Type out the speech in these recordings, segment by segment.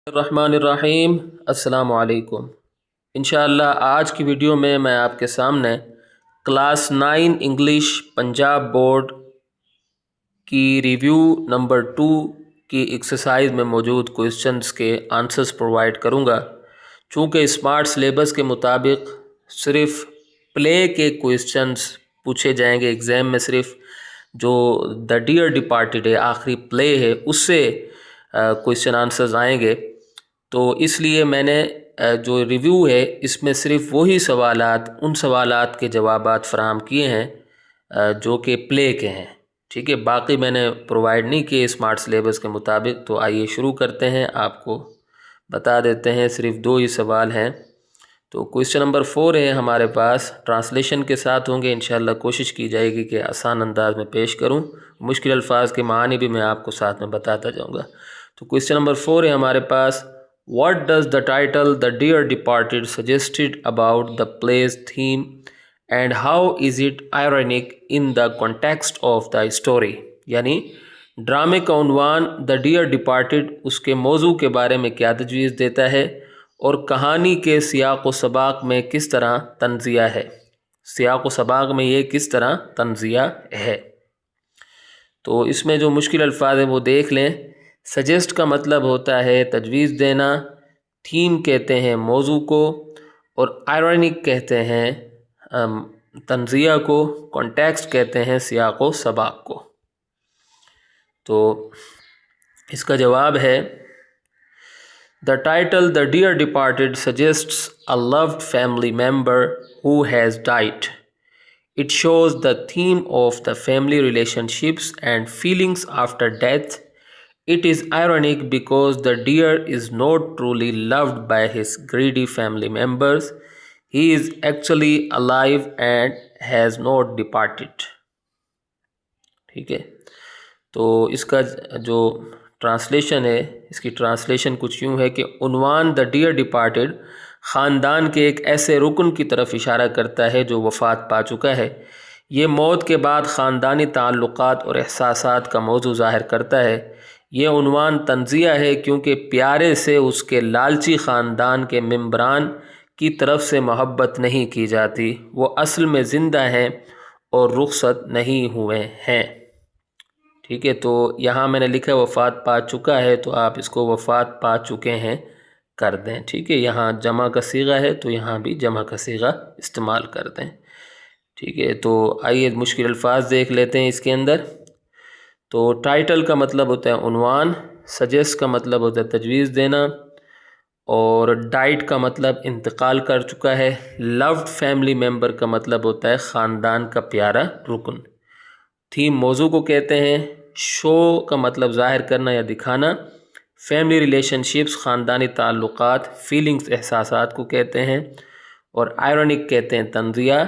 الرحمن الرحیم السلام علیکم۔ انشاءاللہ آج کی ویڈیو میں آپ کے سامنے کلاس 9 انگلش پنجاب بورڈ کی ریویو نمبر 2 کی ایکسرسائز میں موجود کوئسچنز کے آنسرز پرووائڈ کروں گا۔ چونکہ اسمارٹ سلیبس کے مطابق صرف پلے کے کوئسچنز پوچھے جائیں گے ایگزام میں، صرف جو دا ڈیئر ڈپارٹڈ ہے، آخری پلے ہے، اس سے کوئسچن آنسرز آئیں گے۔ تو اس لیے میں نے جو ریویو ہے اس میں صرف وہی سوالات، ان سوالات کے جوابات فراہم کیے ہیں جو کہ پلے کے ہیں، ٹھیک ہے۔ باقی میں نے پرووائڈ نہیں کیے اسمارٹ سلیبس کے مطابق۔ تو آئیے شروع کرتے ہیں، آپ کو بتا دیتے ہیں صرف 2 ہی سوال ہیں۔ تو کوئسچن نمبر 4 ہے ہمارے پاس، ٹرانسلیشن کے ساتھ ہوں گے، انشاءاللہ کوشش کی جائے گی کہ آسان انداز میں پیش کروں، مشکل الفاظ کے معانی بھی میں آپ کو ساتھ میں بتاتا جاؤں گا۔ تو کوئسچن نمبر 4 ہے ہمارے پاس، What does the title The Dear Departed suggested about the play's theme and how is it ironic in the context of the story؟ یعنی ڈرامے کا عنوان The Dear Departed اس کے موضوع کے بارے میں کیا تجویز دیتا ہے اور کہانی کے سیاق و سباق میں کس طرح تنزیہ ہے، سیاق و سباق میں یہ کس طرح تنزیہ ہے۔ تو اس میں جو مشکل الفاظ ہیں وہ دیکھ لیں۔ سجیسٹ کا مطلب ہوتا ہے تجویز دینا، تھیم کہتے ہیں موضوع کو، اور آئرونک کہتے ہیں تنزیہ کو، کانٹیکسٹ کہتے ہیں سیاق و سباق کو۔ تو اس کا جواب ہے The title The Dear Departed suggests a loved family member who has died. It shows the theme of the family relationships and feelings after death. It is ironic because the deer is not truly loved by his greedy family members. He is actually alive and has not departed. ٹھیک ہے، تو اس کا جو translation ہے، اس کی translation کچھ یوں ہے کہ عنوان The Dear Departed خاندان کے ایک ایسے رکن کی طرف اشارہ کرتا ہے جو وفات پا چکا ہے۔ یہ موت کے بعد خاندانی تعلقات اور احساسات کا موضوع ظاہر کرتا ہے۔ یہ عنوان تنزیہ ہے کیونکہ پیارے سے اس کے لالچی خاندان کے ممبران کی طرف سے محبت نہیں کی جاتی، وہ اصل میں زندہ ہیں اور رخصت نہیں ہوئے ہیں۔ ٹھیک ہے، تو یہاں میں نے لکھا وفات پا چکا ہے، تو آپ اس کو وفات پا چکے ہیں کر دیں، ٹھیک ہے۔ یہاں جمع کا صیغہ ہے تو یہاں بھی جمع کا صیغہ استعمال کر دیں، ٹھیک ہے۔ تو آئیے مشکل الفاظ دیکھ لیتے ہیں اس کے اندر۔ تو ٹائٹل کا مطلب ہوتا ہے عنوان، سجیسٹ کا مطلب ہوتا ہے تجویز دینا، اور ڈائٹ کا مطلب انتقال کر چکا ہے، لوڈ فیملی ممبر کا مطلب ہوتا ہے خاندان کا پیارا رکن، تھیم موضوع کو کہتے ہیں، شو کا مطلب ظاہر کرنا یا دکھانا، فیملی ریلیشن شپس خاندانی تعلقات، فیلنگز احساسات کو کہتے ہیں، اور آئرونک کہتے ہیں تنزیہ،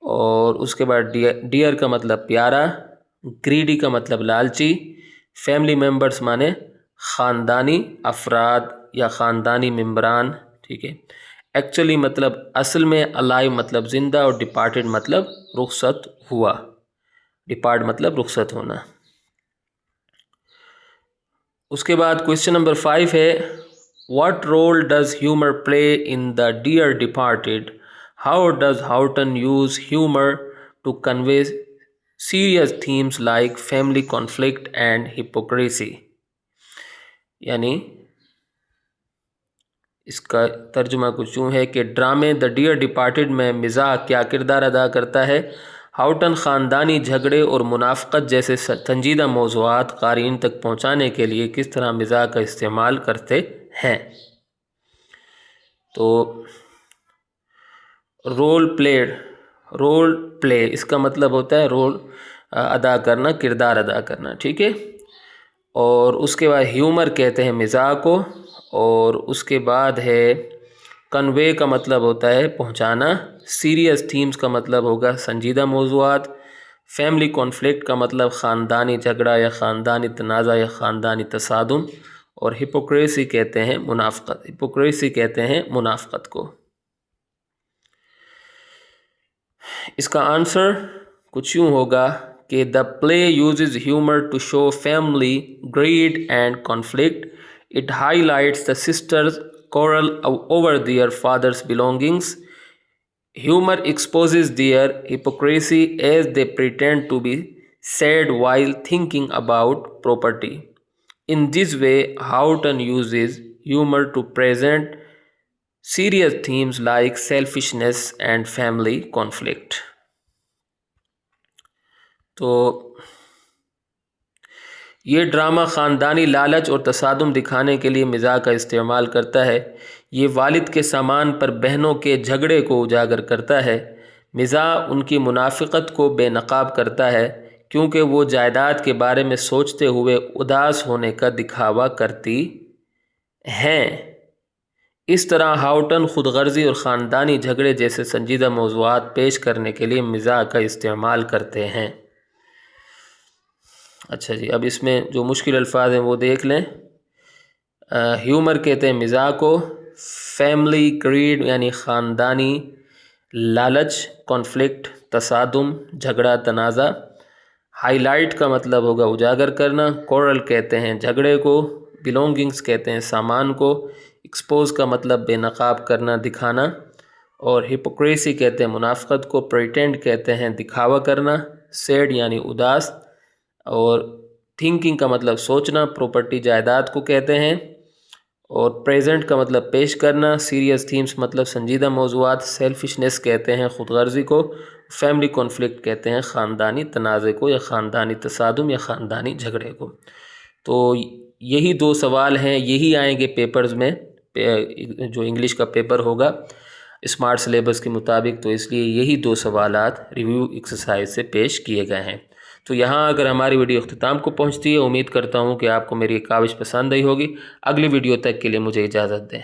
اور اس کے بعد ڈیئر کا مطلب پیارا، گریڈی کا مطلب لالچی، فیملی ممبرز مانے خاندانی افراد یا خاندانی ممبران، ٹھیک ہے۔ ایکچولی مطلب اصل میں، الائیو مطلب زندہ، اور ڈپارٹڈ مطلب رخصت ہوا، ڈپارٹ مطلب رخصت ہونا۔ اس کے بعد کوئسچن نمبر 5 ہے، What role does humor play in The Dear Departed? How does Houghton use humor to convey serious themes like family conflict and hypocrisy؟ یعنی اس کا ترجمہ کچھ یوں ہے کہ ڈرامے The Dear Departed میں مزاح کیا کردار ادا کرتا ہے؟ ہاؤٹن خاندانی جھگڑے اور منافقت جیسے سنجیدہ موضوعات قارئین تک پہنچانے کے لیے کس طرح مزاح کا استعمال کرتے ہیں۔ تو رول پلے اس کا مطلب ہوتا ہے رول ادا کرنا، کردار ادا کرنا، ٹھیک ہے۔ اور اس کے بعد ہیومر کہتے ہیں مزاح کو، اور اس کے بعد ہے کنوے کا مطلب ہوتا ہے پہنچانا، سیریس تھیمز کا مطلب ہوگا سنجیدہ موضوعات، فیملی کانفلکٹ کا مطلب خاندانی جھگڑا یا خاندانی تنازع یا خاندانی تصادم، اور ہپوکریسی کہتے ہیں منافقت کو۔ اس کا آنسر کچھ یوں ہوگا کہ the play uses humor to show family greed and conflict. It highlights the sisters' quarrel over their father's belongings. Humor exposes their hypocrisy as they pretend to be sad while thinking about property. In this way, Houghton uses humor to present serious themes like selfishness and family conflict. تو یہ drama خاندانی لالچ اور تصادم دکھانے کے لیے مزاح کا استعمال کرتا ہے. یہ والد کے سامان پر بہنوں کے جھگڑے کو اجاگر کرتا ہے. مزاح ان کی منافقت کو بے نقاب کرتا ہے کیونکہ وہ جائیداد کے بارے میں سوچتے ہوئے اداس ہونے کا دکھاوا کرتی ہیں. اس طرح ہاؤٹن خود غرضی اور خاندانی جھگڑے جیسے سنجیدہ موضوعات پیش کرنے کے لیے مزاح کا استعمال کرتے ہیں. اچھا جی، اب اس میں جو مشکل الفاظ ہیں وہ دیکھ لیں. ہیومر کہتے ہیں مزاح کو. فیملی گریڈ یعنی خاندانی لالچ. کانفلکٹ تصادم جھگڑا تنازع. ہائی لائٹ کا مطلب ہوگا اجاگر کرنا. کورل کہتے ہیں جھگڑے کو. بلونگنگس کہتے ہیں سامان کو. ایکسپوز کا مطلب بے نقاب کرنا دکھانا. اور ہپوکریسی کہتے ہیں منافقت کو. پریٹینڈ کہتے ہیں دکھاوا کرنا. سیڈ یعنی اداس. اور تھنکنگ کا مطلب سوچنا. پراپرٹی جائیداد کو کہتے ہیں. اور پریزنٹ کا مطلب پیش کرنا. سیریس تھیمز مطلب سنجیدہ موضوعات. سیلفشنس کہتے ہیں خود غرضی کو. فیملی کانفلکٹ کہتے ہیں خاندانی تنازع کو یا خاندانی تصادم یا خاندانی جھگڑے کو. تو یہی 2 سوال ہیں، یہی آئیں گے پیپرز میں جو انگلش کا پیپر ہوگا اسمارٹ سلیبس کے مطابق. تو اس لیے یہی 2 سوالات ریویو ایکسرسائز سے پیش کیے گئے ہیں. تو یہاں اگر ہماری ویڈیو اختتام کو پہنچتی ہے، امید کرتا ہوں کہ آپ کو میری یہ کاوش پسند آئی ہوگی. اگلی ویڈیو تک کے لیے مجھے اجازت دیں.